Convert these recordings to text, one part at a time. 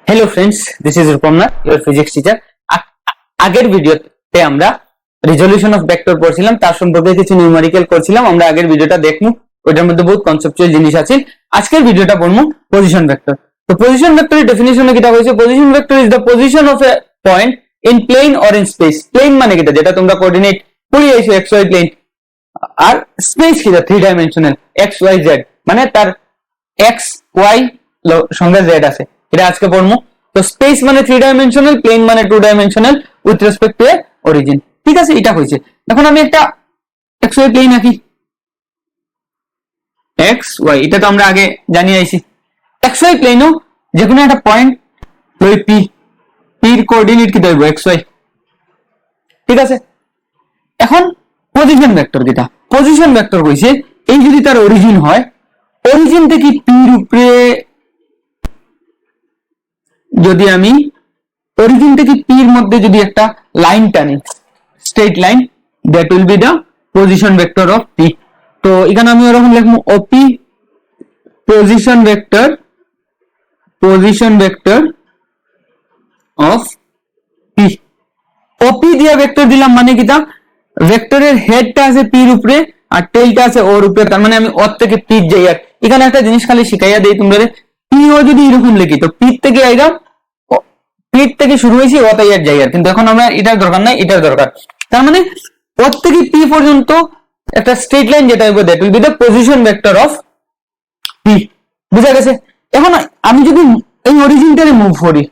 Hello friends, this is Rupmona, your physics teacher. আগের ভিডিওতে আমরা রিজলিউশন অফ ভেক্টর পড়ছিলাম, তার সম্পর্কে কিছু নিউমেরিক্যাল করছিলাম। আমরা আগের ভিডিওটা দেখবো, ওটার মধ্যে বহুত কনসেপচুয়াল জিনিস আছে। আজকের ভিডিওটা পড়বো পজিশন ভেক্টর। তো পজিশন ভেক্টরের ডেফিনিশনে কিটা হয়েছে, position vector is the position of A point in plane or in space. Plane মানে কিটা, যেটা তোমরা কোঅর্ডিনেট পড়ে আইছো, এক্স ওয়াই প্লেন। আর স্পেস কিটা, three dimensional, X Y Z, মানে তার এক্স ওয়াই সঙ্গে জেড আছে। এটা আজকে পড়বো। তো স্পেস মানে থ্রি ডাইমেনশনাল, প্লেন মানে two dimensional with respect to origin. ঠিক আছে, এটা হয়েছে। এখন আমি একটা এক্স ওয়াই প্লেন আঁকি, এক্স ওয়াই, এটা তো আমরা আগে জানিয়ে আইছি। এক্স ওয়াই প্লেনও যে কোনো একটা পয়েন্ট লই পি, পির কোঅর্ডিনেট কি দেব এক্স ওয়াই। ঠিক আছে, এখন পজিশন ভেক্টর কিটা, পজিশন ভেক্টর কইছে এই যদি তার অরিজিন হয়, অরিজিন থেকে পির উপরে যদি আমি অরিজিন থেকে পির মধ্যে যদি একটা লাইন টানি, straight line, that will be the position vector of P. তো এখানে আমি ওরকম লিখবো OP position vector, position vector of P. OP দিয়ে ভেক্টর দিলাম, মানে কিটা, ভেক্টরের হেডটা আছে পির উপরে আর টেলটা আছে ওর উপরে, তার মানে আমি ওর থেকে পি যাই। আর এখানে একটা জিনিস খালি শিখাইয়া দেই তোমরা, পি ও যদি এরকম লিখি তো পি থেকে আইরা, পিট থেকে শুরু হয়েছে ও তাই আর যাই। আর কিন্তু এখন আমরা এটার দরকার নাই, এটার দরকার। তার মানে ওর থেকে পি পর্যন্ত একটা স্ট্রেট লাইন যেটা হবে, that will be the position vector of P. বুঝা গেছে? এখন আমি যদি এই অরিজিনটারে মুভ করি,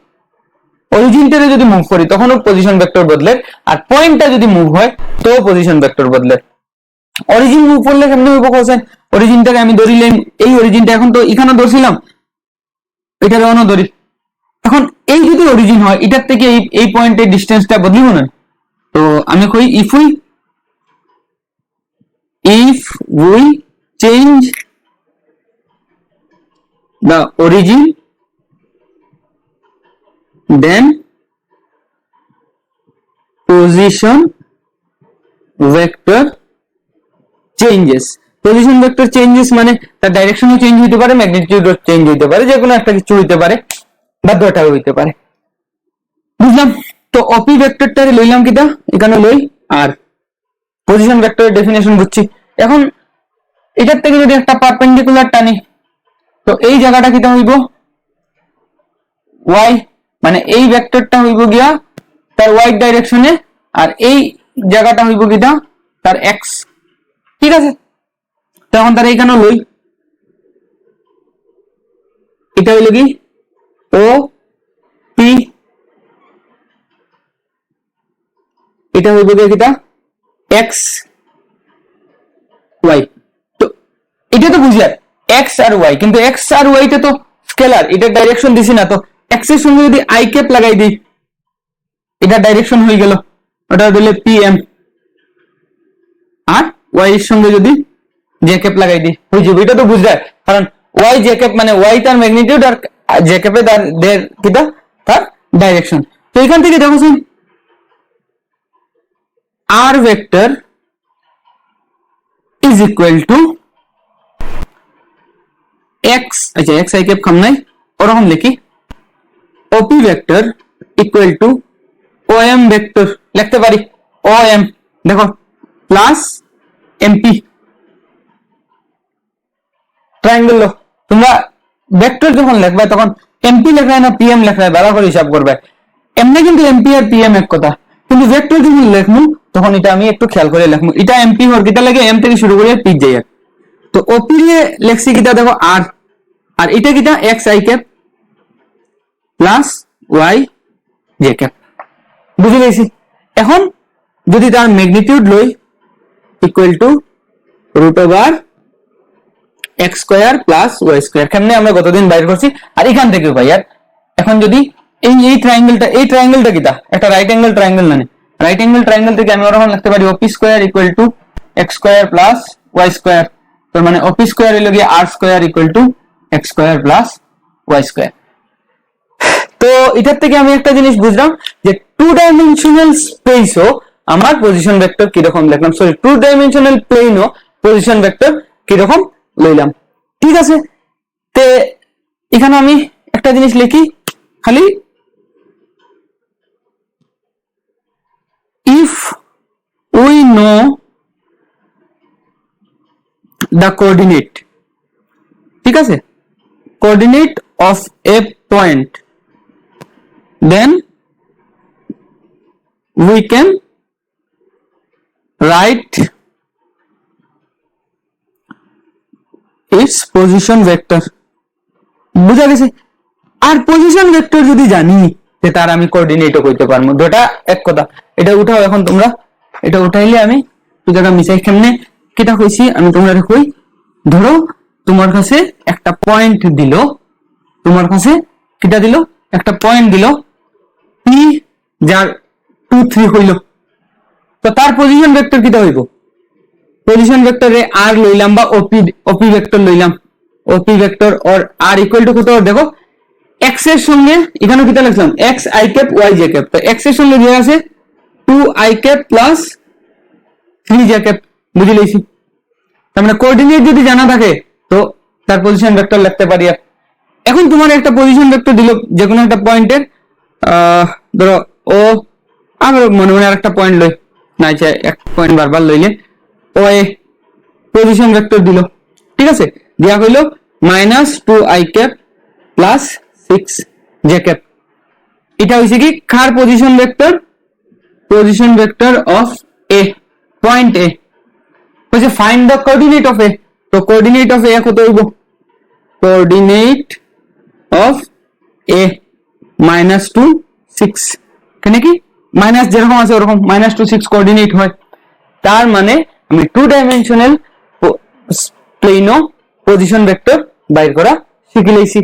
অরিজিনটারে যদি মুভ করি তখন পজিশন ভেক্টর বদলে, আর পয়েন্টটা যদি মুভ হয় তো পজিশন ভেক্টর বদলে। অরিজিন মুভ করলে কেমনে হইব কোশ্চেন, অরিজিনটাকে আমি ধরিলাম, এই অরিজিনটা এখন তো এখানে ধরছিলাম, এটার অন্য ধরি। এখন এই যদি অরিজিন হয়, এটার থেকে এই পয়েন্টের ডিসটেন্সটা বদলিব না। তো আমি কই if we change the origin, then position vector changes. Position vector changes মানে তার ডাইরেকশনও চেঞ্জ হইতে পারে, ম্যাগনিটিউডও চেঞ্জ হইতে পারে, যে কোনো একটা কিছু হইতে পারে বা দুটাও হইতে পারে। বুঝলাম? তো ওপি ভেক্টরটারে লইলাম কিটা, এখানে লই, আর পজিশন ভেক্টরের ডেফিনেশন বুঝছি। এখন এটার থেকে যদি একটা পারপেন্ডিকুলার টানি, তো এই জায়গাটা কিটা হইব ওয়াই, মানে এই ভেক্টরটা হইব গিয়া তার ওয়াই ডাইরেকশনে, আর এই জায়গাটা হইব কিটা তার এক্স। ঠিক আছে, তখন তার এইখানে লই, এটা হইল কি ও পি, এটা হইব গিয়া কিটা এক্স ওয়াই। তো এটা তো বুঝলাম এক্স আর ওয়াই, কিন্তু এক্স আর ওয়াইটা তো স্কেলার, এটার ডাইরেকশন দিছি না। তো এক্স এর সঙ্গে যদি আই ক্যাপ লাগাই দিই, এটা ডাইরেকশন হয়ে গেল, ওটা দিলে পি এম। আর ওয়াই এর সঙ্গে যদি জে ক্যাপ লাগাই দিই হয়ে যাবে। এটা তো বুঝলাম, কারণ ওয়াই জে ক্যাপ মানে ওয়াই তার ম্যাগনিটিউড আর জে ক্যাপে তার কিটা তার ডাইরেকশন। তো এখান থেকে দেখো আর vector is equal to x, আচ্ছা x i ক্যাপ খাম নাই, ওরকম লিখি op vector equal to om vector লিখতে পারি, om দেখো প্লাস mp ট্রায়াঙ্গেল। তোমরা ভেক্টর যখন লিখবে তখন mp লেখা না pm লেখা, ভালো করে হিসাব করবে। এমনি কিন্তু mp আর pm এক কথা, কিন্তু ভেক্টর যখন লিখমু তখন এটা আমি একটু খেয়াল করে লিখমু। এটা mp হর কিটা লাগে, m থেকে শুরু করে p যাই। তো op এ লেখছি কিটা দেখো r, আর এটা কিটা x i cap plus y j cap. বুঝে গেছি? এখন যদি তার ম্যাগনিটিউড লই equal to root over x square plus y square, কেমনে আমরা গতদিন বাইর করছি, আর এখান থেকে ভাই। আর এখন যদি এই ট্রায়াঙ্গেলটা কিটা একটা রাইট অ্যাঙ্গেল ট্রায়াঙ্গেল, মানে রাইট অ্যাঙ্গেল ট্রায়াঙ্গেল থেকে আমি ওরকম লিখতে পারি op square equal two x square plus y square. তার মানে op স্কয়ার হলো গিয়ে r square equal two x square plus y square. তো এটার থেকে আমি একটা জিনিস বুঝলাম যে টু ডাইমেনশনাল স্পেসও আমার পজিশন ভেক্টর কিরকম লিখলাম, সরি টু ডাইমেনশনাল প্লেনও পজিশন ভেক্টর কিরকম লইলাম। ঠিক আছে, তে এখানে আমি একটা জিনিস লিখি, খালি if we know the coordinate, ঠিক আছে, coordinate of a point, then we can write its position vector। বুঝা গেছে? আর পজিশন ভেক্টর যদি জানি যে তার আমি কোঅর্ডিনেটও করতে পারবো, যেটা এক কথা। এটা উঠাও এখন তোমরা, এটা উঠাইলে আমি তুই জায়গা মিশাই কেমনে কিটা কইছি আমি তোমরা কই। ধরো তোমার কাছে একটা পয়েন্ট দিল, তোমার কাছে কিটা দিল, একটা পয়েন্ট দিল পি, যার 2 3 হইল, তো তার পজিশন ভেক্টর কিটা হইব? পজিশন ভেক্টরে আর লইলাম বা ওপি ভেক্টর লইলাম, OP vector or R equal to কত? দেখো x এর সঙ্গে এখানে কিটা লিখলাম x i cap y j cap, তো x এর সঙ্গে যে আছে 2 i cap plus 3 j cap, বুঝে লইছি। তার মানে কোঅর্ডিনেট যদি জানা থাকে তো তার পজিশন ভেক্টর লিখতে পারি। এখন তোমার একটা পজিশন ভেক্টর দিল যে কোনো একটা পয়েন্টের, ধরো ও, আর মনে মনে আরেকটা পয়েন্ট লই না, চাই এক পয়েন্ট বারবার লইলে ও এ পজিশন ভেক্টর দিল, ঠিক আছে, দিয়া হইল -2 i cap plus 6 j cap. এটা হইছে কি কার position vector? Position vector of A, point A. হইছে find the coordinate of A, তো কোঅর্ডিনেট অফ এ কত হইব? কোঅর্ডিনেট অফ এ -2 6, কেন কি মাইনাস যেরকম আছে ওরকম -2 6 কোঅর্ডিনেট হয়। তার মানে আমি 2 ডাইমেনশনাল প্লেনও পজিশন ভেক্টর বাইর করা শিখে লইছি।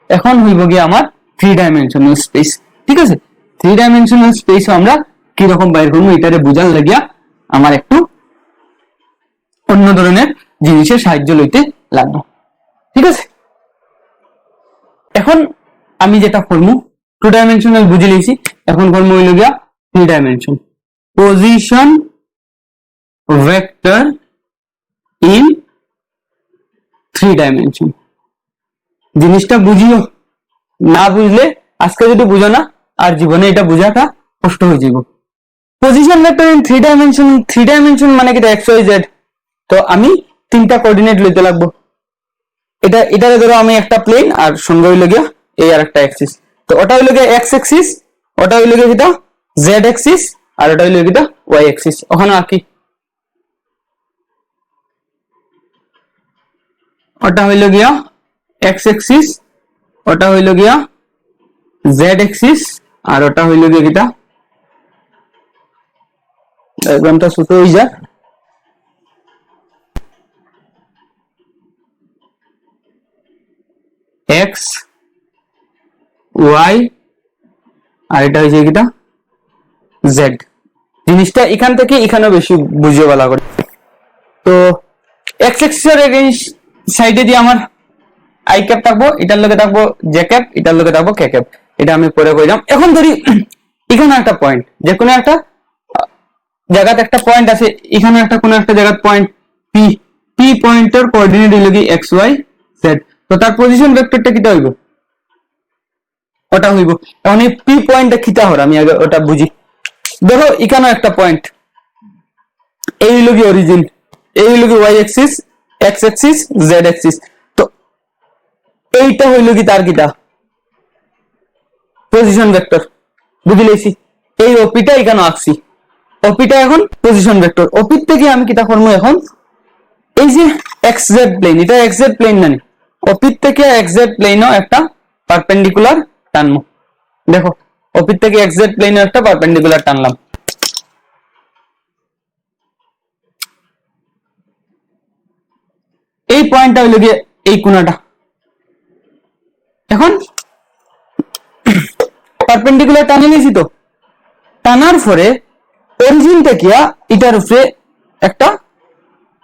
এখন হইব গিয়ে আমার 3 ডাইমেনশনাল স্পেস, ঠিক আছে। 3 ডাইমেনশনাল স্পেসও আমরা কি রকম বাইর করব এটারে বুঝার লাগিয়া আমার একটু অন্য ধরনের জিনিসের সাহায্য লইতে লাগবে, ঠিক আছে। এখন আমি যেটা করব 2 ডাইমেনশনাল বুঝে লইছি, এখন করব হইল গিয়া 3 dimension position vector in 3 dimension. জিনিসটা বুঝিও, না বুঝলে আজকে যদি বুঝো না আর জীবনে এটা বুঝাটা কষ্ট হয়ে যাব। Position vector in 3 dimension, 3 dimension মানে কি x y z, তো আমি 3টা কোঅর্ডিনেট লইতে লাগবো। এটারে ধরো আমি একটা প্লেন আর সঙ্গে হইল গিয়া এই আর একটা অ্যাক্সিস, তো ওটা হইল গিয়া x অ্যাক্সিস, ওটা হইল গিয়া কিটা z অ্যাক্সিস, আর ওটা হইল কিটা y অ্যাক্সিস। ওখানে আর কি ওটা হইল গিয়া x অ্যাক্সিস, ওটা হইল গিয়া z অ্যাক্সিস, আর ওটা হইল গিয়া কিটা ডায়াগ্রামটা ছোট হই যা, x y, আর এটা হইছে কিটা z। জিনিসটা এখান থেকে এখানে বেশি বুঝিয়ে বলা করে। তো x অ্যাক্সিসের সাইডে দিয়ে আমার i ক্যাপ থাকবো, এটার লগে থাকবো j ক্যাপ, এটার লগে থাকবো k ক্যাপ, এটা আমি পরে কইলাম। এখন ধরি এখানে একটা পয়েন্ট, যে কোনো একটা জায়গাতে একটা পয়েন্ট আছে, এখানে একটা কোনো একটা জায়গার পয়েন্ট p, p পয়েন্টের কোঅর্ডিনেট হইল কি x y z, তো তার পজিশন ভেক্টরটা কিটা হইব? ওটা হইব। এখন এই p পয়েন্টটা কিটা হর আমি আগে ওটা বুঝি। দেখো এখানে একটা পয়েন্ট, এই হইল কি অরিজিন, এই হইল কি y Axis, x Axis, z Axis, তো এইটা হইল কি তার কিটা পজিশন ভেক্টর, বুঝি লইছি। এই ওপিটা এখানে আঁকছি, ওপিটা এখন পজিশন ভেক্টর। ওপির থেকে আমি কিটা করবো এখন, এই যে xz প্লেন, এটা xz প্লেন না, ওপির থেকে xz প্লেনও একটা পারপেন্ডিকুলার টানবো। দেখো ওপির থেকে xz প্লেনও একটা পারপেন্ডিকুলার টানলাম। এই পয়েন্টটা হইল গিয়ে এই কোণাটা। এখন পারপেন্ডিকুলার টানে নিয়েছি, তো টানার পরে অরিজিন থেকে এটার উপরে একটা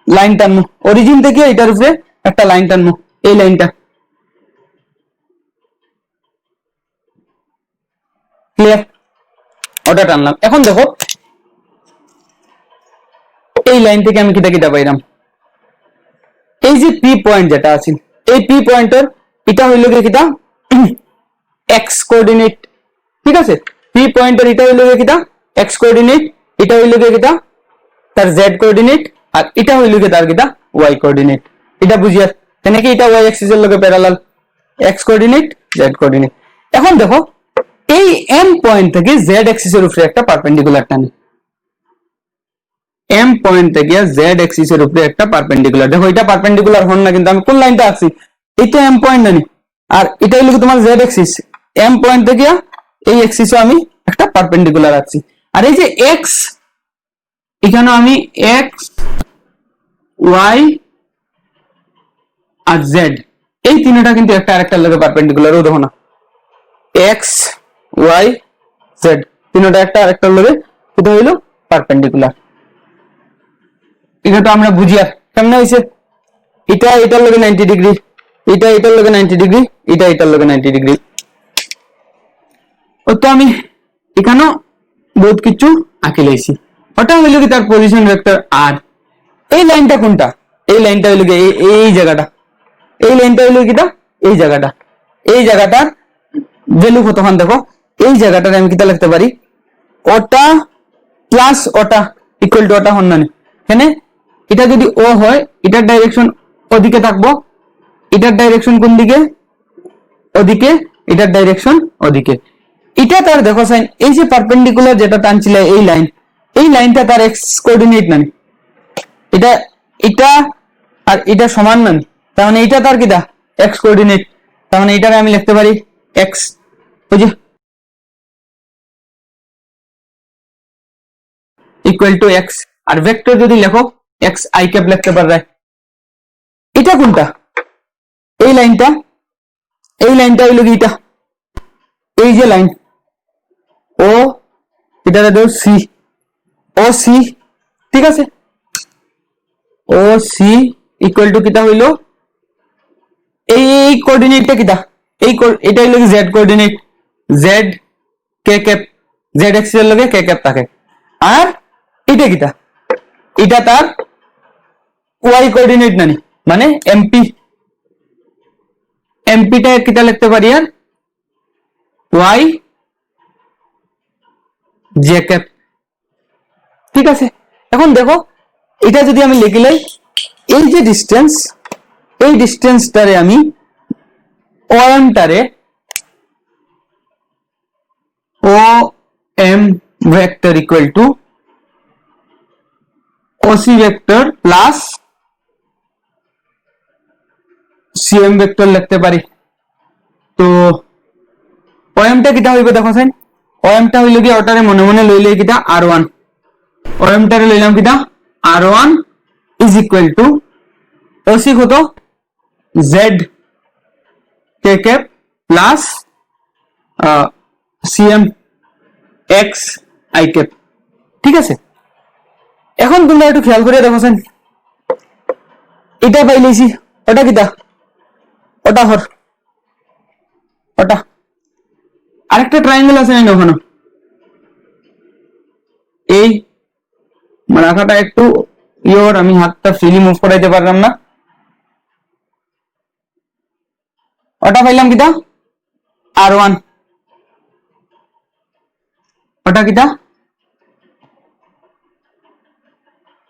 লাইন টানবো, অরিজিন থেকে এটার উপরে একটা লাইন টানবো, এই লাইনটা ক্লিয়ার, ওটা টানলাম। এখন দেখো এই লাইন থেকে আমি কিটা কিটা পাইলাম, এই যে পি পয়েন্ট যেটা আছে, এই পি পয়েন্টের এটা হইল কি কিটা এক্স কোঅর্ডিনেট, ঠিক আছে। পি পয়েন্টের এটা হইলো কিটা এক্স কোঅর্ডিনেট, এটা হইলো কিটা তার জেড কোঅর্ডিনেট, আর এটা হইলো কি তার কিটা ওয়াই কোঅর্ডিনেট। এটা বুঝিয়া কেন কি এটা ওয়াই অ্যাক্সিস এর লগে parallel, x coordinate Z coordinate. এখন দেখো এই এম পয়েন্ট থেকে জেড অ্যাক্সিস এর উপরে একটা পারপেন্ডিকুলার টানি, এম পয়েন্ট থেকে জেড অ্যাক্সিস এর উপরে একটা পারপেন্ডিকুলার। দেখো এটা পারপেন্ডিকুলার হন না, কিন্তু আমি কোন লাইনটা আছি, এটা এম পয়েন্ট নানি, আর এটা হলো তোমার জেড অ্যাক্সিস। এম পয়েন্ট থেকে এই অ্যাক্সিসও আমি একটা পারপেন্ডিকুলার আছি। আর এই যে এক্স, এখানে আমি এক্স ওয়াই আর জেড এই তিনটা কিন্তু একটা আরেকটার লগে পারপেন্ডিকুলার। ও দেখো না এক্স ওয়াই জেড তিনটা একটা আরেকটার লগে এটা হইলো পারপেন্ডিকুলার। এটা তো আমরা বুঝি। আর কেমনে হইছে, এটা এটার লগে 90 ডিগ্রি, এটা এটার লগে 90 ডিগ্রি, এটা এটার লগে 90 ডিগ্রি। ও তো আমি এখানেও বহুত কিছু আঁকি লাইছি। ওটা হইলো কি তার পজিশন ভেক্টর। আর এই লাইনটা কোনটা, এই লাইনটা হইলো কি এই জায়গাটা, এই লাইনটা হইলো কিটা এই জায়গাটা, এই জায়গাটার ভ্যালু কতক্ষণ দেখো, এই জায়গাটার আমি কিটা লিখতে পারি ওটা প্লাস ওটা ইকুয়াল টু ওটা হন না। এখানে এটা যদি ও হয় এটার ডাইরেকশন ওদিকে থাকবো, এটার ডাইরেকশন কোন দিকে ওদিকে, এটার ডাইরেকশন ওদিকে। এটা তার দেখো সাইন এই যে পারপেন্ডিকুলার যেটা টানছিল এই লাইন, এই লাইনটা তার এক্স কোঅর্ডিনেট না, এটা এটা আর এটা সমান না, তার মানে এটা তার কিটা এক্স কোঅর্ডিনেট। তার মানে এটাকে আমি লিখতে পারি এক্স ওই যে ইকুয়াল টু এক্স। আর ভেক্টর যদি লেখো এক্স আই ক্যাপ লিখতে পারবে। এটা কোনটা, এই লাইনটা, এই লাইনটা হইলো কি এটা, এই যে লাইন ও এটা দেব সি, ও সি, ঠিক আছে। ও সি ইকুয়াল টু কিটা হইলো এই কোঅর্ডিনেটটা কিটা, এই এটা হইলো কি Z coordinate, Z K cap, Z axis এর লগে কে ক্যাপ থাকে। আর এটা কিটা, এটা তার ওয়াই কোঅর্ডিনেট নানি, মানে এমপি, এমপিটা কিটা লিখতে পারি আর ওয়াই জে ক্যাপ, ঠিক আছে। এখন দেখো এটা যদি আমি লিখি লাই এই যে ডিস্টেন্স, এই ডিস্টেন্সটারে আমি ওএমটারে O M vector equal to OC vector plus CM vector লিখতে পারি। তো ওএমটা কিটা হইবে দেখো সাইন, ওএমটা হইলো কি ওটারে মনে মনে লইলে কিটা আর1, ওএমটারে লইলাম কিটা আর1 ইজ ইকুয়াল টু ওসি কত Z K cap plus CM x I cap, ঠিক আছে। এখন তোমরা একটু খেয়াল করে দেখো সেন, এটা পাইলেছি ওটা কিটা, ওটা হর ওটা আরেকটা ট্রায়াঙ্গেল আছে না ওখানে, এই রাখাটা একটু ইয়োর, আমি হাতটা ফ্রিলি মুভ করাইতে পারলাম না। ওটা পাইলাম কিটা আর1, ওটা কিটা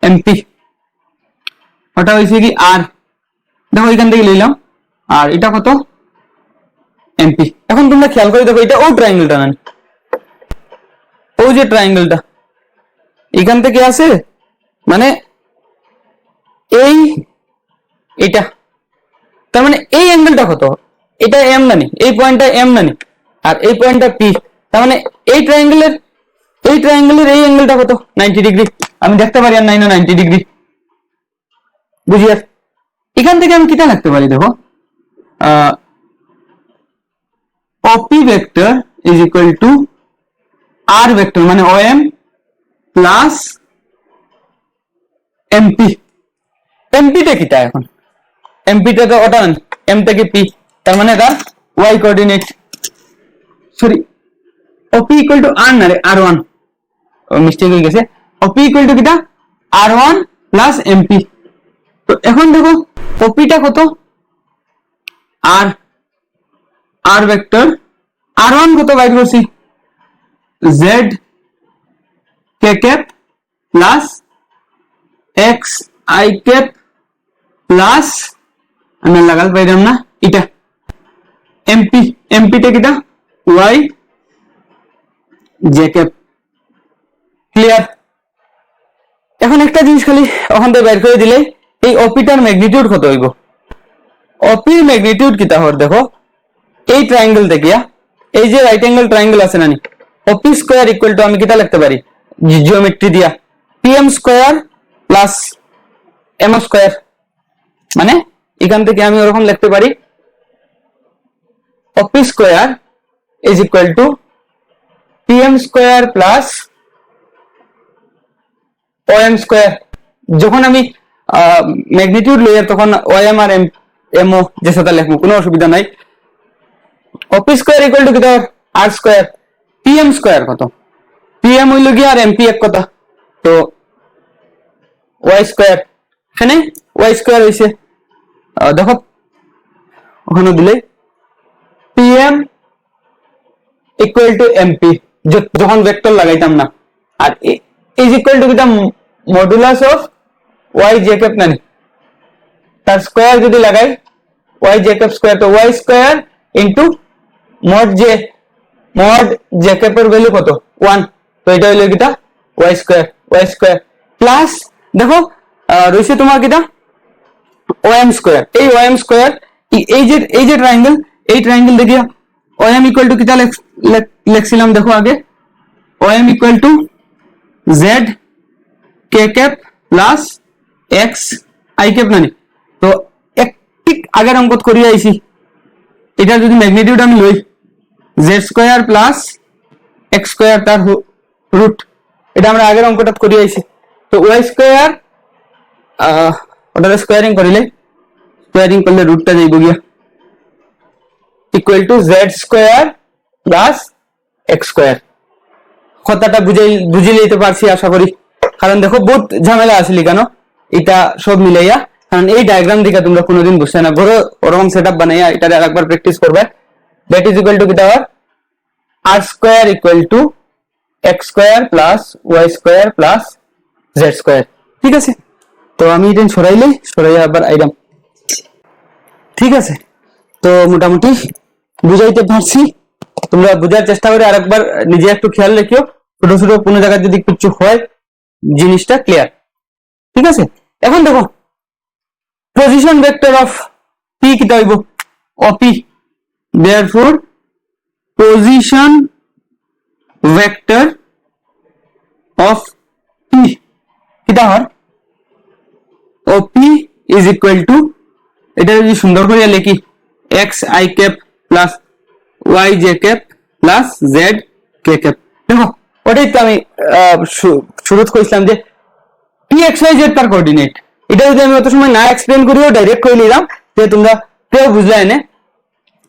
এমপি, ওটা হয়েছে কি আর, দেখো এখান থেকে লইলাম, আর এটা কত এমপি। এখন তোমরা খেয়াল করে দেখো এটা ও ট্রায়াঙ্গেলটা না, ও যে ট্রায়াঙ্গেলটা এখান থেকে আছে, মানে এই এটা, তার মানে এই অ্যাঙ্গেলটা কত, এটা এম নানি, এই পয়েন্টটা এম নানি, আর এই পয়েন্টটা পি, তার মানে এই ট্রায়াঙ্গেলের এই অ্যাঙ্গেলটা কত 90 ডিগ্রি। আমি দেখতে পারি আর 90 ডিগ্রি, বুঝি। আর এখান থেকে আমি কিটা লিখতে পারি দেখো, OP vector is equal to R vector মানে ওএম প্লাস এমপি। এমপিটা কিটা এখন, এমপিটা তো ওটা এম থেকে পি, তার মানে এটা Y coordinate, sorry OP equal to R না রে আর1, মিস্টেক হয়ে গেছে। ওপি ইকুয়াল টু কিটা আর1 প্লাস এমপি। তো এখন দেখো ওপিটা কত আর, আর ভেক্টর R1 কত বাইর করছি z k cap plus x I cap plus আমি লাগাল পাইলাম না এটা mp টা কিটা y j cap ক্লিয়ার। এখন একটা জিনিস খালি ওখান থেকে বের করে দিলে এই ওপিটার ম্যাগনিটিউড কত হইব। ওপির ম্যাগনিটিউড কিতা হর দেখো এই ট্রায়াঙ্গেল দেখিয়া এই যে রাইট অ্যাঙ্গেল ট্রায়াঙ্গেল আছে না ওপি স্কয়ার ইকুয়াল টু আমি কিতা লিখতে পারি জিওমেট্রি দিয়া pm square plus m square, মানে এখান থেকে আমি ওরকম লিখতে পারি OP square is equal to pm square plus OM square. যখন আমি ম্যাগনিটিউড লইয়া তখন ওএম আর এমও যে সাথে লিখবো কোনো অসুবিধা নাই। ওপি স্কয়ার ইকুয়াল টু কিতা আর স্কয়ার, পিএম স্কয়ার কত, পিএম হইল গিয়া আর এমপি এক কথা, তো ওয়াই স্কয়ার, এখানে ওয়াই স্কয়ার হইছে দেখো ওখানে দিলে পিএম ইকুয়াল টু এমপি যখন ভেক্টর লাগাইতাম না, আর ইজ ইকুয়াল টু কিতা modulus of Y J cap নানি তার স্কয়ার যদি লাগাই ওয়াই জে ক্যাপ স্কয়ার, তো Y square into mod J ক্যাপের ভ্যালু কত 1, তো এটা হইলো কিটা ওয়াই স্কয়ার প্লাস দেখো রইছে তোমার কিটা ওএম স্কয়ার। এই ওএম স্কয়ার এই যে ট্রায়াঙ্গেল, এই ট্রায়াঙ্গেল দেখিয়া ওএম ইকুয়াল টু কিটা লিখছিলাম দেখো আগে OM equal to Z K cap plus x I cap নানি, তো ঠিক আগের অঙ্কত করিয়া আইছি এটার যদি ম্যাগনিটিউড আমি লই Z square plus x square তার রুট, এটা আমরা আগের অঙ্কটা করিয়া আইছি, তো ওয়াই স্কয়ার ওটা স্কয়ারিং করলে রুটটা যাইব গিয়া equal to Z square plus x square. কথাটা বুঝে লইতে পারছি আশা করি, কারণ দেখো বহুত ঝামেলা আছে কেন এটা সব মিলাইয়া, কারণ এই ডায়াগ্রাম দিকে তোমরা কোনোদিন বুঝতে না, ঘরে ওরকম সেটআপ বানাইয়া এটা আরেকবার প্র্যাকটিস করবে। দ্যাট ইজ ইকুয়াল টু কিটা R square equal to X square plus Y square plus Z square. ঠিক আছে, তো আমি এটা সরাইয়া আবার আইলাম। ঠিক আছে, তো মোটামুটি বুঝাইতে পারছি, তোমরা বুঝার চেষ্টা করে আরেকবার নিজে একটু খেয়াল রেখিও, ছোট ছোট কোনো জায়গায় যদি কিছু হয় জিনিসটা ক্লিয়ার। ঠিক আছে, এখন দেখো পজিশন ভেক্টর অফ পি কিটা হইব OP, therefore position vector of P কিটা হয় ওপি ইজ ইকুয়াল টু, এটা যদি সুন্দর করে লিখি X I cap plus Y J cap plus Z K cap. দেখো ওটাই তো আমি শুরুতে কইছিলাম যে পি এক্স ওয়াই জেড তার কোঅর্ডিনেট, এটা যদি আমি অত সময় না এক্সপ্লেন করিও ডাইরেক্ট কই নিলাম যে তোমরা কেউ বুঝলা এনে,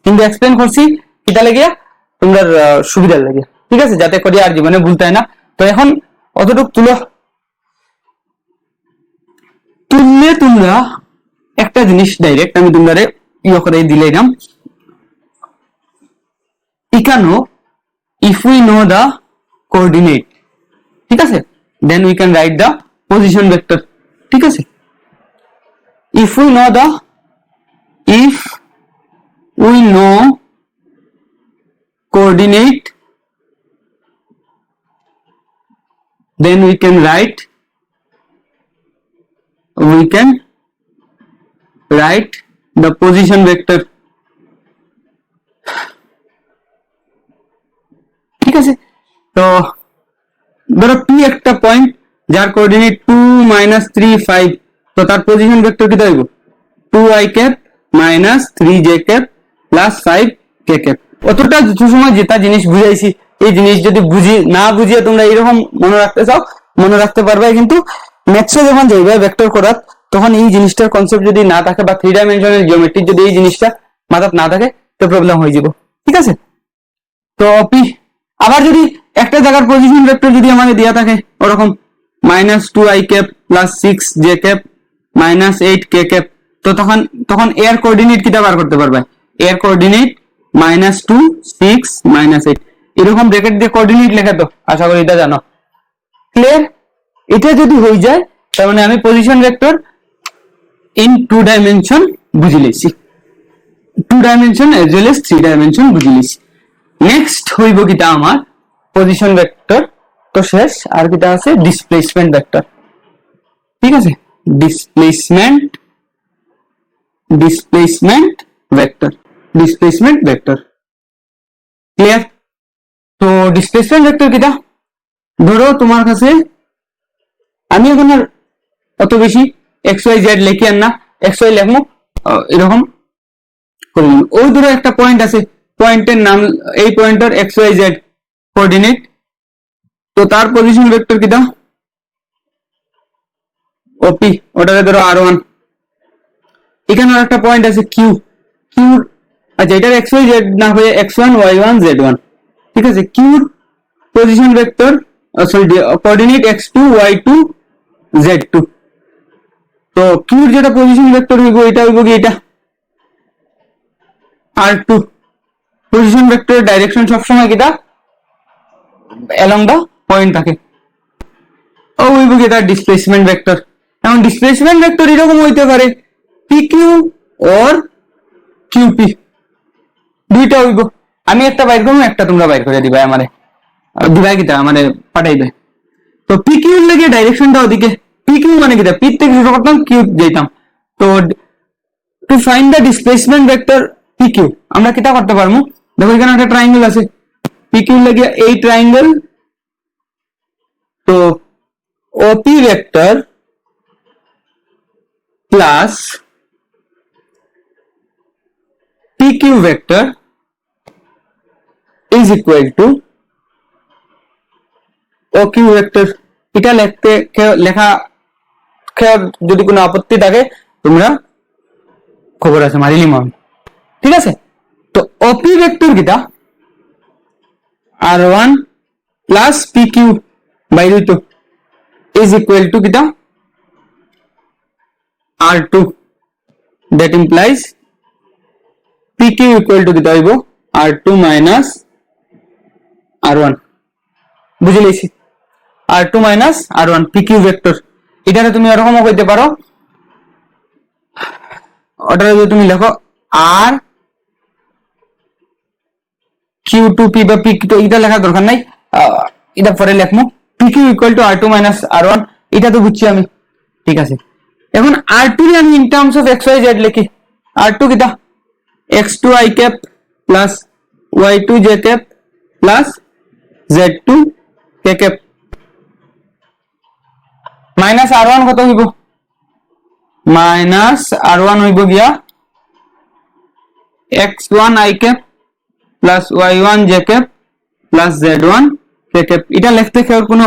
কিন্তু এক্সপ্লেন করছি এটা লাগিয়া তোমরা সুবিধা লাগে। ঠিক আছে, যাতে করি আর জীবনে ভুলতে হয় না। তো এখন অতটুক তুললে তোমরা একটা জিনিস ডাইরেক্ট আমি তোমরা ইয়ে করে দিলাম এখানেও if we know the coordinate, ঠিক আছে, then we can write the position vector। ঠিক আছে, if we know coordinate then we can write the position vector। ঠিক আছে, তো ধরো পি একটা পয়েন্ট যার কোঅর্ডিনেট 2 -3 5, তো তার পজিশন ভেক্টর কি হইব 2i cap minus 3j cap plus 5k cap. অতটা সময় যেটা জিনিস বুঝাইছি এই জিনিস যদি না বুঝিয়ে তোমরা এরকম মনে রাখতে চাও মনে রাখতে পারবে, কিন্তু ম্যাথসে যখন যাইবে ভেক্টর করার তখন এই জিনিসটার কনসেপ্ট যদি না থাকে বা 3 ডাইমেনশনাল জিওমেট্রি যদি এই জিনিসটা মাথায় না থাকে তো প্রবলেম হয়ে যাব। ঠিক আছে, তো পি আবার যদি একটা জায়গার পজিশন ভেক্টর যদি আমাদের দেয়া থাকে ওরকম -2i cap plus 6j cap minus 8k cap, তো তখন এর কোঅর্ডিনেট কিটা বার করতে পারবে, এর কোঅর্ডিনেট -2 6 -8 এরকম ব্র্যাকেট দিয়ে কোঅর্ডিনেট লেখা তো আশা করি এটা জানো। ক্লিয়ার? এটা যদি হয়ে যায় তার মানে আমি পজিশন ভেক্টর ইন 2 ডাইমেনশন বুঝি লইছি, 2 dimension as well as 3 dimension বুঝি লইছি। নেক্সট হইব কিটা আমার পজিশন ভেক্টর, তো শেষ আর কিটা আছে ডিসপ্লেসমেন্ট ভেক্টর। ঠিক আছে, ডিসপ্লেসমেন্ট ভেক্টর ক্লিয়ার? তো ডিসপ্লেসমেন্ট ভেক্টর কিটা, ধরো তোমার কাছে আমি এখন আর অত বেশি xyz লিখি আর না, xy লিখবো এরকম করি। ওই ধরো একটা পয়েন্ট আছে, পয়েন্টের নাম এই পয়েন্টের xyz কোঅর্ডিনেট, তো তার পজিশন ভেক্টর কিটা ওপি, ওটাকে ধরো r1। এখানে একটা পয়েন্ট আছে কিউ, আচ্ছা এটার xyz না হয়ে x1 y1 z1। ঠিক আছে, কিউর position vector sorry coordinate x2 y2 z2। তো কিউর যেটা পজিশন ভেক্টর হইব এটা হইব কি এটা r2। পজিশন ভেক্টরের ডাইরেকশন সবসময় কিটা অ্যালং দা পয়েন্ট থাকে। ও হইব কি তার ডিসপ্লেসমেন্ট ভেক্টর। এখন ডিসপ্লেসমেন্ট ভেক্টর এরকম হইতে পারে pq or qp, দুইটা হইব। আমি একটা বাইর করবো, একটা তোমরা বাইর করে দিবা আমারে, দিবাই কিটা আমারে পাঠাইবে। তো pq এর লাগে ডাইরেকশনটা ওদিকে, pq মানে কিটা p থেকে শুরু করতাম q যেতাম। তো to find the displacement vector pq আমরা কিটা করতে পারবো, দেখো এখানে একটা ট্রায়াঙ্গেল আছে, pq এর লাগে এই ট্রায়াঙ্গেল, তো op vector plus pq vector is equal to oq vector. এটা লেখা যদি কোনো আপত্তি থাকে তোমরা খবর আছে মারিলি মন। ঠিক আছে, তো ওপি ভেক্টর কিটা r1 plus pq by root is equal to কিটা r2, that implies pq equal to কিটা হইব r2 minus r1। বুঝে লইছি, r2 minus r1 pq vector. এটারে তুমি এরকমও কইতে পারো, ওটারে যদি তুমি লেখো r q2p বা p তো এটা লেখার দরকার নাই, এটা পরে লিখমু pq equal to r2 minus r1, এটা তো বুঝছি আমি। ঠিক আছে, এখন r2 রে আমি ইন টার্মস অফ xyz লিখি, r2 কিটা x2 i cap plus y2 j cap plus z2 k cap minus r1 কত হইব, মাইনাস r1 হইব গিয়া x1 i cap plus y1 j cap plus z1 k cap। এটা লিখতে কেউ কোনো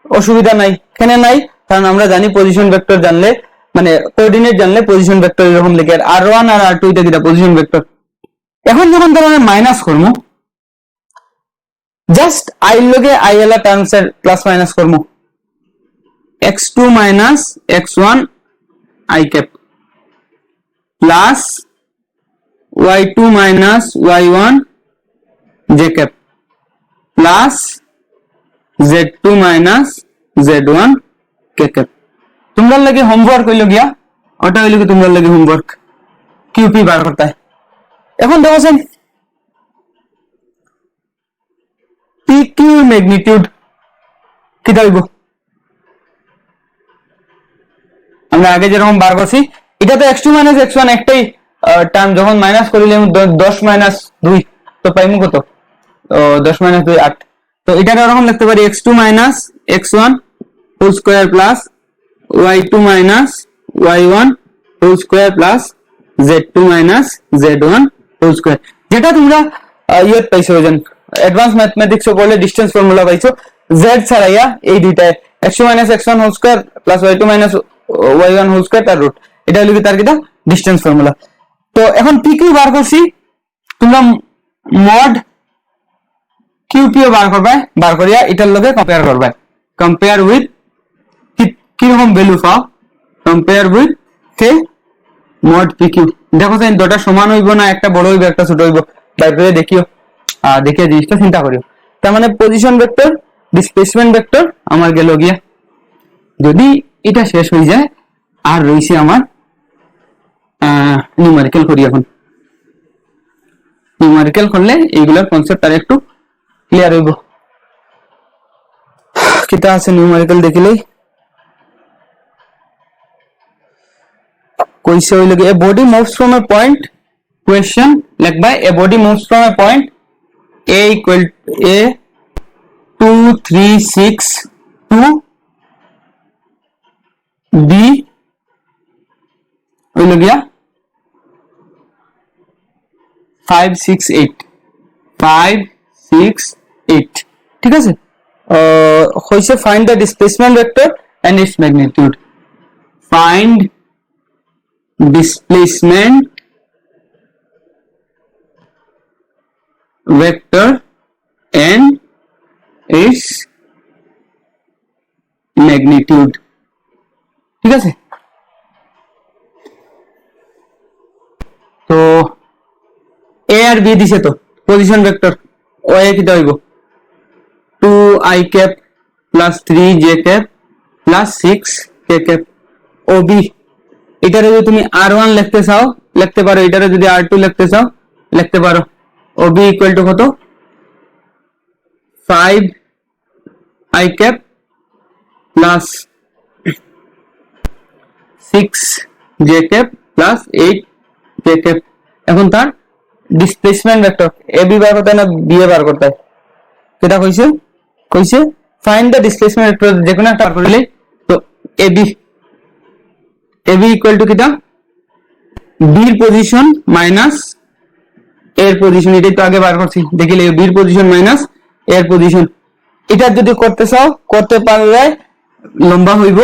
অসুবিধা নাই, কেন নাই, কারণ আমরা জানি পজিশন ভেক্টর জানলে মানে কোঅর্ডিনেট জানলে পজিশন ভেক্টর এরকম লিখে, আর r1 আর r2 এটা কিটা পজিশন ভেক্টর। এখন যখন ধরো আমি মাইনাস করবো, জাস্ট i লগে i এলা টার্মস এর প্লাস মাইনাস করবো, x2 minus x1 i cap plus y2 minus y1 j cap plus z2 minus z1 k cap। তোমরা লাগে হোমওয়ার্ক হইল গিয়া, ওটা হইল কি তোমরা লাগে হোমওয়ার্ক কিউপি বার করতে হয়। এখন দেখো সেন pq ম্যাগনিটিউড কিটা হইব, আমরা আগে যেরকম বার করছি, এটা তো x2 minus x1 একটাই টার্ম, যখন মাইনাস করিলে 10 minus 2 তো পাইমু কত, 10 minus 2 8। তো এটা এরকম লিখতে পারি x2 minus x1 whole square plus y2 minus y1 whole square plus z2 minus z1 whole square. যেটা তোমরা ইয়েত পাইছো, যেন অ্যাডভান্স ম্যাথমেটিক্স পড়লে ডিসটেন্স ফর্মুলা পাইছো, z ছাড়াইয়া এই দুইটায় x2 minus x1 whole square plus y2 minus y1 whole square তার রুট, এটা হলো কি তার কিটা ডিসটেন্স ফর্মুলা। তো এখন pq বার করছি, তোমরা মড qp বার করবে, বার করিয়া এটার লগে কম্পেয়ার করবে, কম্পেয়ার উইথ কি রকম ভ্যালু পাও, compare with K mod pq। দেখো সেন দুটো সমান হইব না, একটা বড় হইব একটা ছোট হইব, বাইর করে দেখিও, দেখিয়ে জিনিসটা চিন্তা করিও। তার মানে পজিশন ভেক্টর, ডিসপ্লেসমেন্ট ভেক্টর আমার গেল গিয়া। যদি এটা শেষ হয়ে যায় আর রয়েছে আমার নিউমেরিক্যাল করি। এখন নিউমেরিক্যাল করলে এইগুলোর কনসেপ্ট আর একটু ক্লিয়ার হইব। কিতা আছে নিউমেরিক্যাল দেখিলেই কইছে হইল কি, a body moves from a point, question লিখবা a body moves from a point a equal a 2 3 6 to b হইল গিয়া 5 6 8 5 6 8, ঠিক আছে। হইছে find the displacement vector and its magnitude. Find displacement vector and its magnitude, ঠিক আছে। তো a R b দিছে, তো পজিশন ভেক্টর ও এ কিটা হইব 2i cap plus 3j cap plus 6k cap ob। এটারে যদি তুমি r1 লিখতে চাও লিখতে পারো, এটারে যদি r2 লিখতে চাও লিখতে পারো। ob ইকুয়াল টু কত 5i cap plus 6j cap plus 8k cap। এখন তার ডিসপ্লেসমেন্ট ভেক্টর ab বার করতে না b বার করতে, সেটা কইছে কইছে ফাইন্ড দ্য ডিসপ্লেসমেন্ট ভেক্টর, যে কোনো একটা বার করলে। তো ab ইকুয়াল টু কিটা b এর পজিশন মাইনাস এর পজিশন, এটাই তো আগে বার করছি দেখিলে b এর পজিশন মাইনাস এর পজিশন। এটা যদি করতে চাও করতে পারলে লম্বা হইব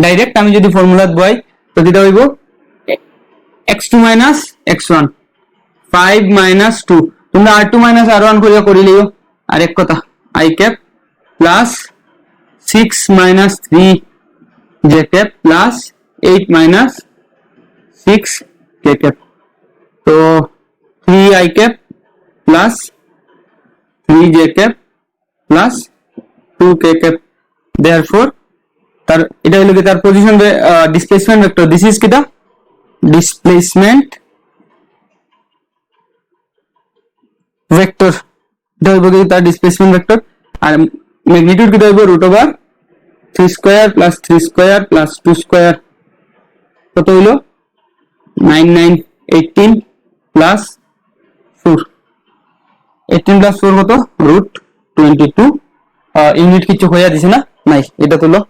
ডাইরেক্ট। আমি যদি ফর্মুলা বই তো কিটা হইব x2 মাইনাস x1 5 মাইনাস 2, তোমরা r2 মাইনাস r1 করে লিও। আর এক কথা i cap plus 6 minus 3j cap plus 8 minus 6k cap। তো 3i cap plus 3j cap plus 2k cap, therefore তার এটা হলো কি তার position displacement vector. This is কিটা ডিসপ্লেসমেন্ট ভেক্টর, এটা হইব কি তার ডিসপ্লেসমেন্ট ভেক্টর। আর ম্যাগনিটিউড কিটা হইব root over 3 square plus 3 square plus 2 square, কত হইল 9 9 18 প্লাস 4, 18 প্লাস 4 কত রুট 22। ইউনিট কিছু হইয়া দিছে না, নাই, এটা তুলো।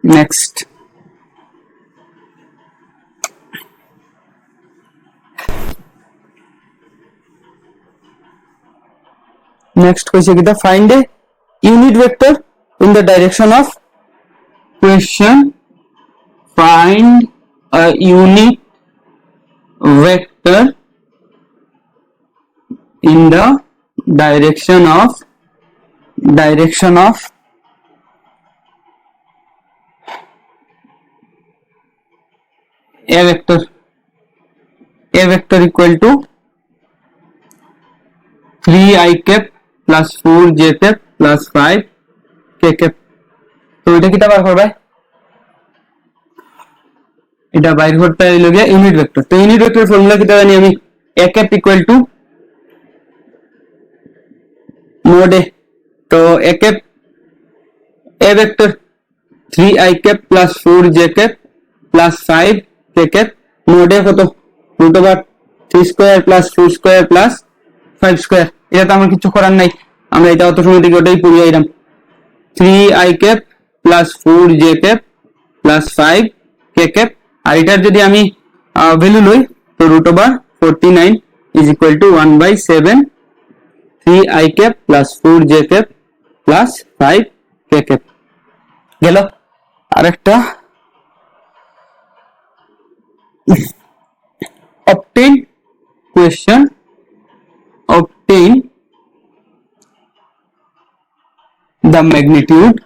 নেক্সট কইছে কিটা find a unit vector in the direction of question. Find a unit vector in the direction of a vector equal to 3i cap plus 4j cap plus 5k cap। তো এটা কিটা বার করবে, এটা বাইর করতে হইল গিয়া ইউনিট ভেক্টর। তো ইউনিট ভেক্টর ফর্মুলা কিটা জানি আমি, a cap equal to mod a, তো a cap a vector 3i cap plus 4j cap plus 5k cap mod a কত root over 3 square plus 4 square plus 5 square. এটা তো আমার কিছু করার নাই, আমরা এটা অত সময় থেকে ওটাই পড়ে আইলাম। 3i cap plus 4j cap plus 5k cap। আর এটার যদি আমি ভ্যালু লই তো root over 49 is equal to 1/7 3i cap plus 4j cap plus 5k cap গেল। আরেকটা obtain question, obtain the magnitude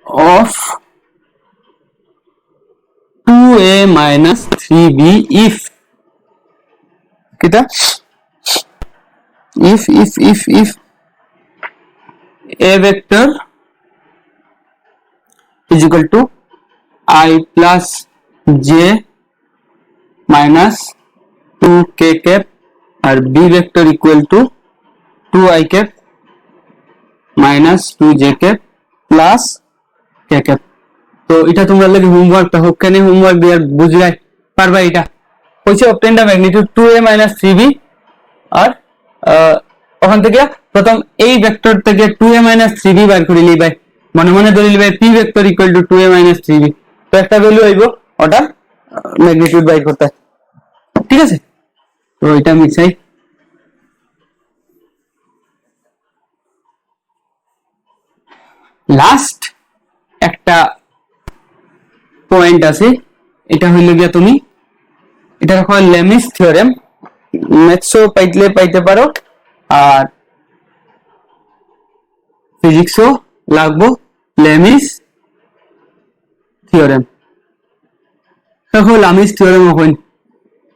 of 2a minus 3b if kita if a vector is equal to I plus j minus 2k cap और b vector equal to 2i cap minus 2j cap plus k cap। তো এটা তোমরা লাগে হোমওয়ার্কটা হোক কেন homework দিয়ে বুঝলাই পারবা। এটা কইছে obtain the magnitude 2a minus 3b আর ওখান থেকে প্রথম এই ভেক্টর থেকে 2a minus 3b বের করে লইবাই, মনে মনে ধরে লইবাই p vector equal to 2a minus 3b। তো একটা ভ্যালু আইবো ওটার ম্যাগনিটিউড বাই করতে, ঠিক আছে। তো এটা মিছাই লাস্ট একটা পয়েন্ট আছে, এটা হইল গিয়া তুমি এটা রাখো লেমিস থিওরেম, ম্যাথসও পাইতে পারো আর ফিজিক্সও লাগবো। লেমিস থিওরেম দেখো, লামিস থিওরেম হইন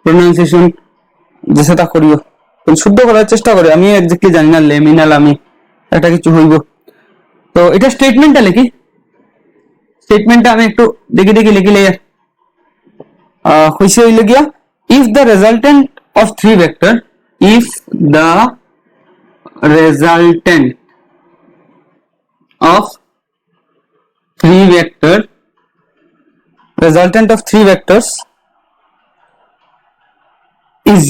প্রোনাউন্সিয়েশন যেটা করিও শুদ্ধ করার চেষ্টা করে, আমি এক্স্যাক্টলি জানি না লেমিনাল আমি এটা কিছু হইব। তো এটা স্টেটমেন্টটা লিখি, স্টেটমেন্টটা আমি একটু দেখি লিখিলে হইছে হইল গিয়া if the resultant of three vector resultant of three vectors is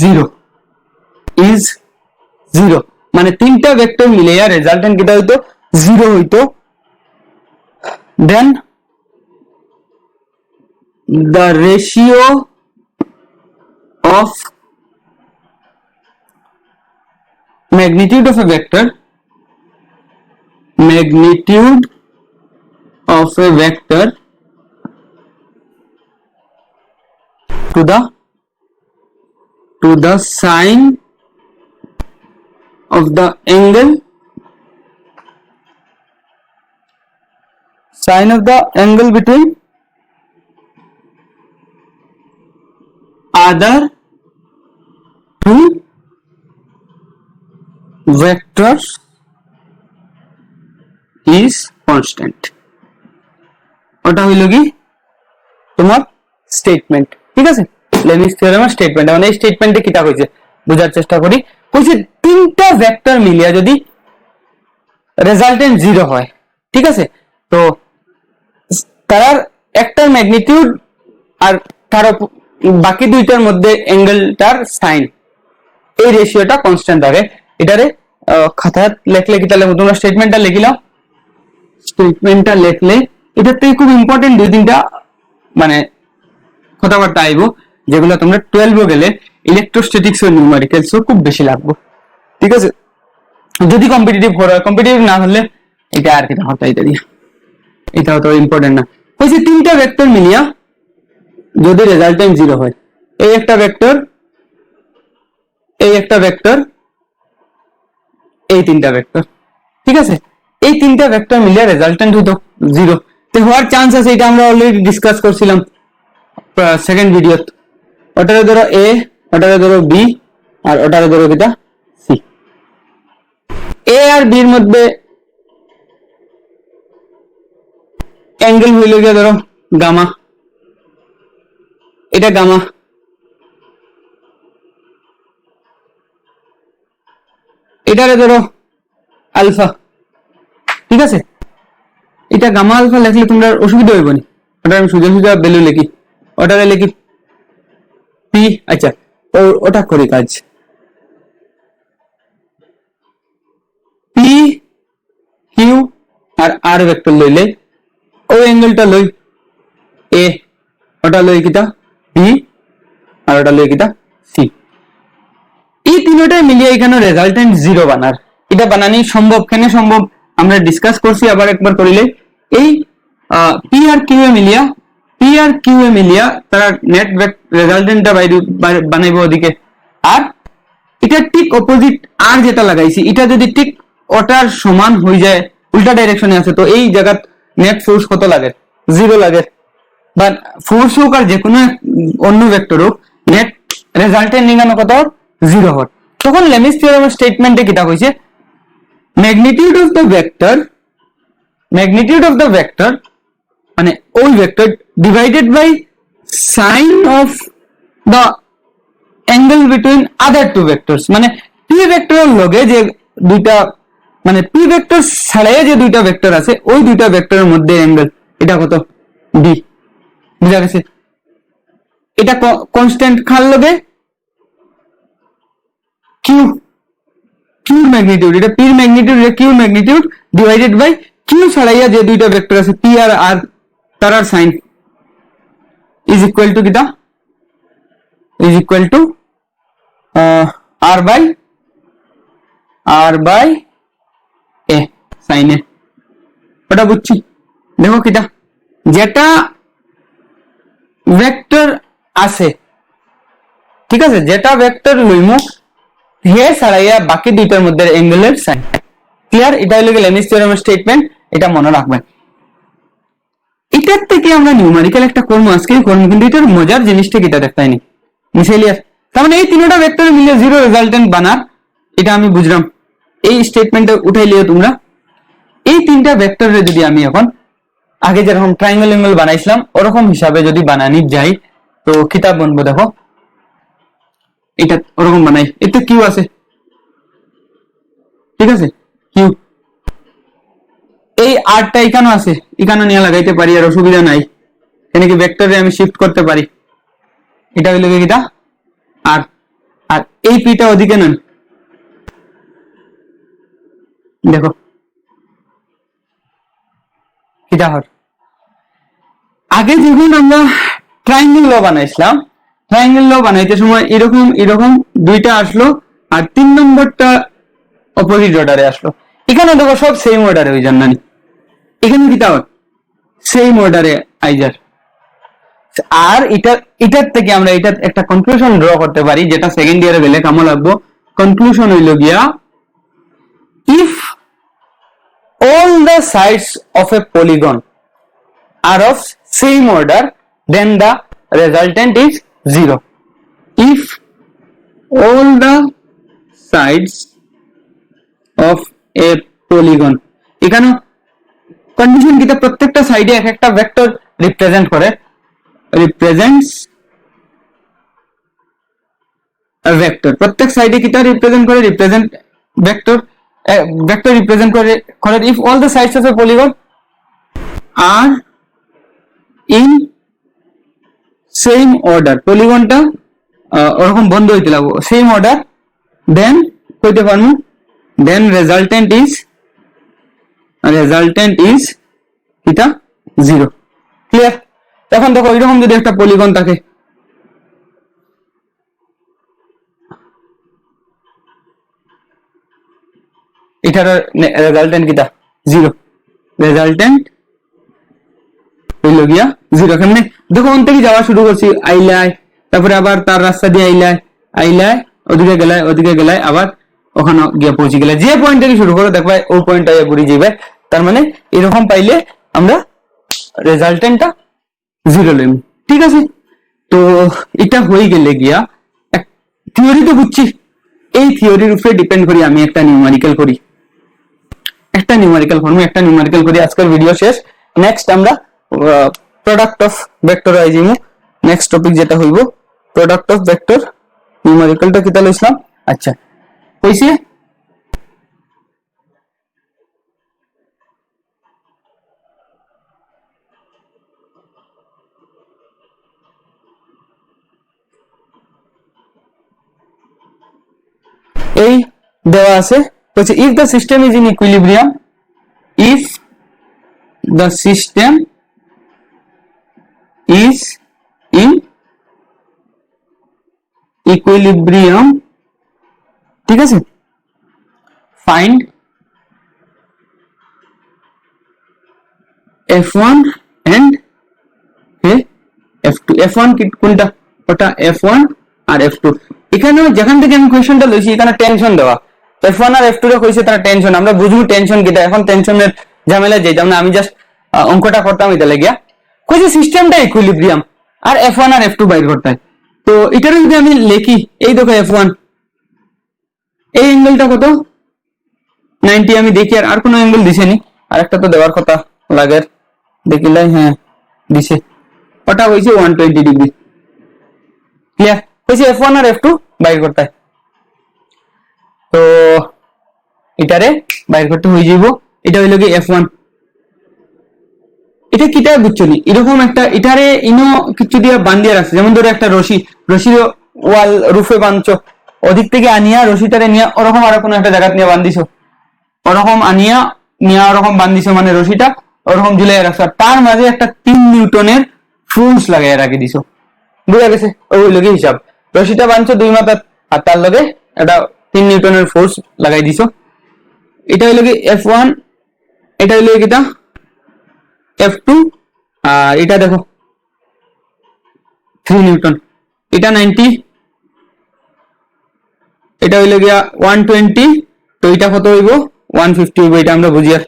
zero মানে তিনটা ভেক্টর মিলাইয়া রেজাল্টেন্ট কিটা হইতো জিরো হইতো, then the ratio of magnitude of a vector to the sine of the angle between other two vectors is constant। ওটা হইল কি তোমার স্টেটমেন্ট, ঠিক আছে। লেমিস থিওরেমের স্টেটমেন্ট মানে এই স্টেটমেন্টে কিটা কইছে বোঝার চেষ্টা করি। কইছে তিনটা ভেক্টর মিলিয়া যদি রেজাল্টেন্ট জিরো হয়, ঠিক আছে, তো তার একটার ম্যাগনিটিউড আর তার বাকি দুইটার মধ্যে অ্যাঙ্গেলটার সাইন এই রেশিওটা কনস্ট্যান্ট থাকে। এটারে খাতায় লেখলে কি তাহলে তোমরা স্টেটমেন্টটা লিখিলাম, স্টেটমেন্টটা লেখলে এটাতে খুব ইম্পর্টেন্ট দুই তিনটা মানে কথাবার্তা আইব যেগুলো তোমরা 12 গেলে ইলেকট্রোস্ট্যাটিক্স ও নিউমেরিক্যালস ও খুব বেশি লাগবে, ঠিক আছে। যদি কম্পিটিটিভ হয়, কম্পিটিটিভ না হলে এটা আর কি হতো, এটাও তো ইম্পর্টেন্ট না। কইছে তিনটা ভেক্টর মিলিয়া যদি রেজাল্টেন্ট জিরো হয়, এই একটা ভেক্টর এই তিনটা ভেক্টর, ঠিক আছে, এই তিনটা ভেক্টর মিলিয়ে রেজাল্টেন্ট হইতো জিরো। তো হওয়ার চান্স আছে, এটা আমরা অলরেডি ডিসকাস করছিলাম সেকেন্ড ভিডিও। ওটারে ধরো এ, ওটারে ধরো বি আর ওটারে ধরো কিটা সি। এ আর বির মধ্যে অ্যাঙ্গেল হইল গিয়ে ধরো গামা, এটা গামা, এটারে ধরো আলফা, ঠিক আছে। এটা গামা আলফা লেখলে তোমরা অসুবিধা হইব না, ওটা আমি সোজা ভ্যালু লিখি, ওটারে লিখি পি। আচ্ছা ওটা করি কাজ, পি কিউ আর আর ভেক্টর লইলে ওই অ্যাঙ্গেলটা লই এ, ওটা লই কিটা বি আর ওটা লই কিটা সি। এই তিনটাই মিলিয়ে এখানে রেজাল্টেন্ট জিরো বানার, এটা বানানি সম্ভব কেন সম্ভব আমরা ডিসকাস করছি, আবার একবার করিলে এই পি আর কিউ এ মিলিয়া তারা নেট রেজাল্টেন্টটা বানাইবো ওদিকে। আর এটা ঠিক অপোজিট আর যেটা লাগাইছি এটা যদি ঠিক ওটার সমান হয়ে যায়, উল্টা ডাইরেকশনে আছে, তো এই জায়গা নেট ফোর্স কত লাগে, 0 লাগে, বা ফোর্স হোক আর যে কোনো অন্য ভেক্টর হোক, নেট রেজাল্টেন্ট নিগানো কত 0 হয়। তখন লেমিস থিওরামের স্টেটমেন্টে কিটা কইছে, ম্যাগনিটিউড অফ দ্য ভেক্টর মানে ওই vector divided by sine of the angle between other two vectors, মানে পি ভেক্টরের লগে যে দুইটা মানে পি ভেক্টর ছাড়াই যে দুইটা ভেক্টর আছে ওই দুইটা ভেক্টরের মধ্যে অ্যাঙ্গেল এটা কত ডি, বুঝা গেছে। এটা কনস্ট্যান্ট খাল লগে কিউ ম্যাগনিটিউড, এটা পির ম্যাগনিটিউড, এটা Q magnitude divided by Q ছাড়াইয়া যে দুইটা ভেক্টর আছে পি আর আর তার সাইন ইজ ইকুয়াল টু কিটা, is equal to R by A sine A. ওটা বুঝছি। দেখো কিটা যেটা ভেক্টর আছে, ঠিক আছে, যেটা ভেক্টর লইমু হে ছাড়াইয়া বাকি দুইটার মধ্যে অ্যাঙ্গেলের সাইন। ক্লিয়ার? এটা হলো লেমিস থিওরামের স্টেটমেন্ট, এটা মনে রাখবেন। এটার থেকে আমরা নিউমেরিক্যাল একটা করবো, আজকে করবো, কিন্তু এটার মজার জিনিসটা কিটা দেখতাইনি মিসেলিয়াস। তার মানে এই তিনটা ভেক্টর মিলে জিরো রেজাল্টেন্ট বানার, এটা আমি বুঝলাম। এই স্টেটমেন্টটা উঠাই লিও তোমরা। এই তিনটা ভেক্টরে যদি আমি এখন আগে যেরকম ট্রায়াঙ্গেল অ্যাঙ্গেল বানাইছিলাম ওরকম হিসাবে যদি বানানি যাই তো কিতাব বনবো। দেখো এটা ওরকম বানাই, এতে কিউ আছে, ঠিক আছে, কিউ, এই আরটা এখানে আছে, এখানে নিয়ে লাগাইতে পারি, আর অসুবিধা নাই, এখানে কি ভেক্টরে আমি শিফট করতে পারি। এটা হইলো কি এটা আর আর এই পিটা ওদিকে নেন। দেখো কিটা হর আগে যখন আমরা ট্রায়াঙ্গেল ল বানাইছিলাম, ট্রায়াঙ্গেল ল বানাইতে সময় এরকম এরকম দুইটা আসলো আর 3 নম্বরটা অপোজিট অর্ডারে আসলো। এখানে দেখো সব সেম অর্ডারে হই জান না, এখানে কিটা হয় সেম অর্ডারে আইজার। আর এটার থেকে আমরা এটা একটা কনক্লুশন ড্র করতে পারি, যেটা সেকেন্ড ইয়ারে গেলে কামো লাগবো। কনক্লুশন হইল গিয়া, if all the sides of a polygon are of same order then the resultant is 0. If all the sides of a polygon, এখানে কন্ডিশন কিটা প্রত্যেকটা সাইডে এক একটা ভেক্টর রিপ্রেজেন্ট করে, রিপ্রেজেন্টস আ ভেক্টর, প্রত্যেক সাইডে কিটা রিপ্রেজেন্ট করে, রিপ্রেজেন্ট ভেক্টর, ভেক্টর রিপ্রেজেন্ট করে if all the sides of a polygon are in same order, পলিগনটা ওরকম বন্ধ হইতে লাগবে সেম অর্ডার, দেন কইতে পারমু দেন রেজাল্টেন্ট ইজ এটা 0। ক্লিয়ার? এখন দেখো এরকম যদি একটা পলিগন থাকে, এটার রেজাল্টেন্ট কিটা 0, রেজাল্টেন্ট হইল গিয়া 0। কেমনে দেখো অন থেকে যাওয়া শুরু করছি, আইলায়, তারপরে আবার তার রাস্তা দিয়ে আইলায় ওদিকে গেলায় আবার ওখানে গিয়া পৌঁছে গেলে, যে পয়েন্ট থেকে শুরু করে দেখবা ওই পয়েন্টটা ঘুরে যাবে। তার মানে এরকম পাইলে আমরা রেজাল্টেন্টটা 0 লইম। ঠিক আছে, তো এটা হয়ে গেলে গিয়া থিওরি তো বুঝছি, এই থিওরির উপরে ডিপেন্ড করি আমি একটা নিউমেরিক্যাল করি, একটা নিউমেরিক্যাল করি। আজকের ভিডিও শেষ। নেক্সট আমরা প্রোডাক্ট অফ ভেক্টর আইজিমু। নেক্সট টপিক যেটা হইব প্রোডাক্ট অফ ভেক্টর, নিউমেরিক্যালটা কিতা লইছিলাম। আচ্ছা কইছে এই দেওয়া আছে, বলছে if the system is in equilibrium, if the system is in equilibrium, ঠিক আছে, find F1 and F2। F1 কোনটা, ওটা F1 আর F2। এখানে যেখান থেকে আমি কোয়েশ্চনটা লইছি এখানে টেনশন দেওয়া, F1 আর F2 এর কইছে তারা টেনশন, আমরা বুঝবো টেনশন কিটা। এখন টেনশনের ঝামেলা যেতাম না, আমি জাস্ট অঙ্কটা করতাম এটা লাগিয়া কইছে সিস্টেমটা ইকুইলিব্রিয়াম আর F1 আর F2 বাইর করতে হয়। তো এটার যদি আমি লিখি এই দেখো F1 এই অ্যাঙ্গেলটা কত 90 আমি দেখি আর কোনো অ্যাঙ্গেল দিছেনি আর একটা তো দেওয়ার কথা লাগে দেখিলাই হ্যাঁ দিছে ওটা হইছে 120 ডিগ্রি ক্লিয়ার হইছে F1 আর F2 বাইর করতে হয়। তো এটারে বাইর করতে হয়ে যাইব এটা হইল কি F1 এটা কিটা বুঝছনি এরকম একটা এটারে ইনো কিছু দিয়ে বান্ধিয়ে রাখছে যেমন ধরো একটা রশির ওয়াল রুফে বাঁধছো ওদিক থেকে আনিয়া রশিটারে নিয়ে ওরকম আর কোনো একটা জায়গা নিয়ে বান্ধিছো ওরকম আনিয়া নিয়ে ওরকম বান্ধিছো মানে রশিটা ওরকম ঝুলাই রাখছো তার মাঝে একটা 3 নিউটনের ফোর্স লাগাই রাখি দিছো বুঝা গেছে ওই লগে হিসাব রশিটা বাঁধছো দুই মাথা আর তার লগে একটা 3 নিউটনের ফোর্স লাগাই দিছো এটা হইল কি F1 এটা হইল কিটা F2 আর এটা দেখো 3 নিউটন এটা 90 এটা হইল গিয়া 120 তো এটা কত হইব 150 হইব এটা আমরা বুঝি আর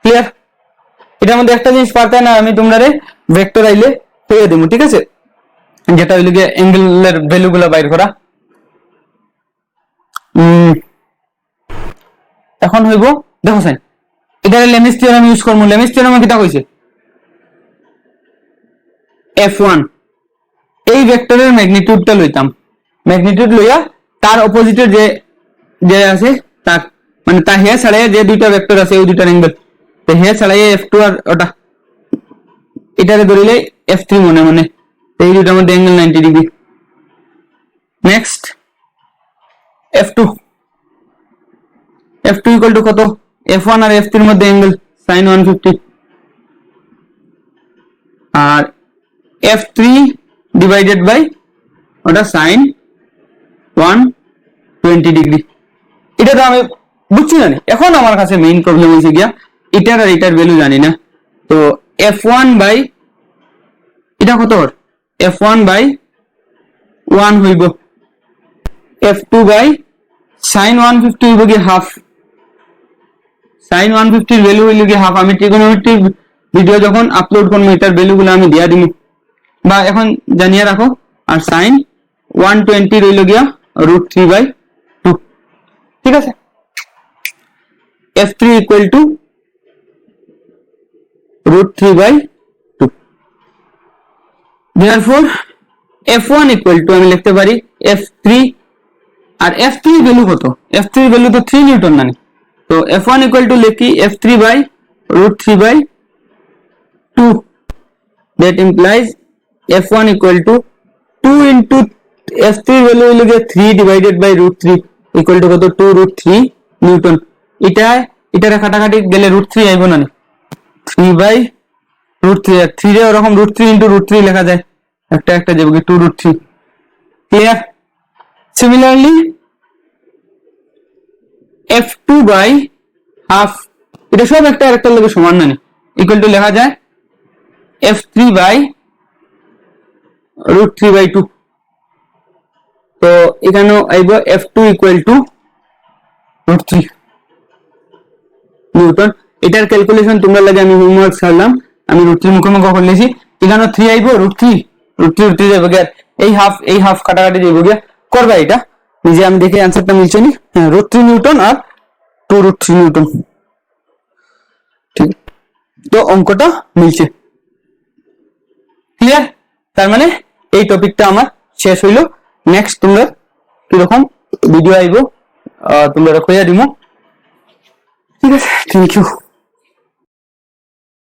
ক্লিয়ার এটার মধ্যে একটা জিনিস পারতে না আমি তোমরারে ভেক্টর আইলে পেয়ে দেবো ঠিক আছে যেটা হইল গিয়া অ্যাঙ্গেলের ভ্যালুগুলো বাইর করা এখন হইব দেখো সাইন এটারে লেমিস থিওরাম ইউজ করব লেমিস থিওরামে কিটা কইছে F1 এই ভেক্টরের ম্যাগনিটিউডটা লইতাম ম্যাগনিটিউড লইয়া তার অপোজিটের যে আছে তার মানে তা হে ছাড়াইয়া যে দুইটা ভেক্টর আছে ওই দুইটার অ্যাঙ্গেল তো হে ছাড়াইয়া F2 আর ওটা এটারে ধরিলে F3 মনে মনে এই দুইটার মধ্যে angle 90 degree next F2 equal to কত F1 আর F3 এর মধ্যে অ্যাঙ্গেল sin 150 আর F3 ডিভাইডেড বাই ওটা sin 120 ডিগ্রি এটা তো আমি বুঝছি না এখন আমার কাছে মেইন প্রবলেম হইছে গিয়া এটার আর এটার ভ্যালু জানি না তো F1 বাই এটা কত F1 বাই 1 হইব F2 বাই sin 150 হইব কি হাফ sin 150 এর ভ্যালু হইল কি হাফ আমি ট্রিগোনোমেট্রি ভিডিও যখন আপলোড করব এটার ভ্যালুগুলো আমি দিয়া দিমু বা এখন জানিয়ে রাখো আর sin 120 রইল গিয়া √3/2 ঠিক আছে F3 equal to √3/2 therefore F1 equal to আমি লিখতে পারি F3 আর F3 ভ্যালু কত F3 ভ্যালু তো 3 নিউটন মানে তো F1 ইকুয়াল টু লিখি F3 by √3/2 that implies F1 equal to 2 into F3 value will get 3 divided by √3 equal to কত 2√3 Newton এটা কাটাকাটি গেলে √3 আইব না 3/√3 আর 3 এর এরকম √3 into √3 লেখা যায় একটা যাবে 2√3 clear similarly F2 by half এটা সব একটা আরেকটার লগে সমান না ইকুয়াল টু লেখা যায় F3 বাই √3/2 তো এখানেও আইব F2 ইকুয়াল টু √3 নিউটন এটার ক্যালকুলেশন তোমরা লাগে আমি হোমওয়ার্ক ছাড়লাম আমি √3 মুখোমুখি করলেছি এখানে 3 আইব √3 যাবে গিয়া এই হাফ কাটাকাটি যাইব গিয়া করবা এটা নিজে আমি দেখে आंसरটা মিলছে নি হ্যাঁ √3 নিউটন আর 2√3 নিউটন ঠিক তো অঙ্কটা মিলছে ক্লিয়ার তার মানে এই টপিকটা আমার শেষ হইলো নেক্সট তোমরা কিরকম ভিডিও আইবো তোমরা কইয়া দিমু ঠিক আছে থ্যাংক ইউ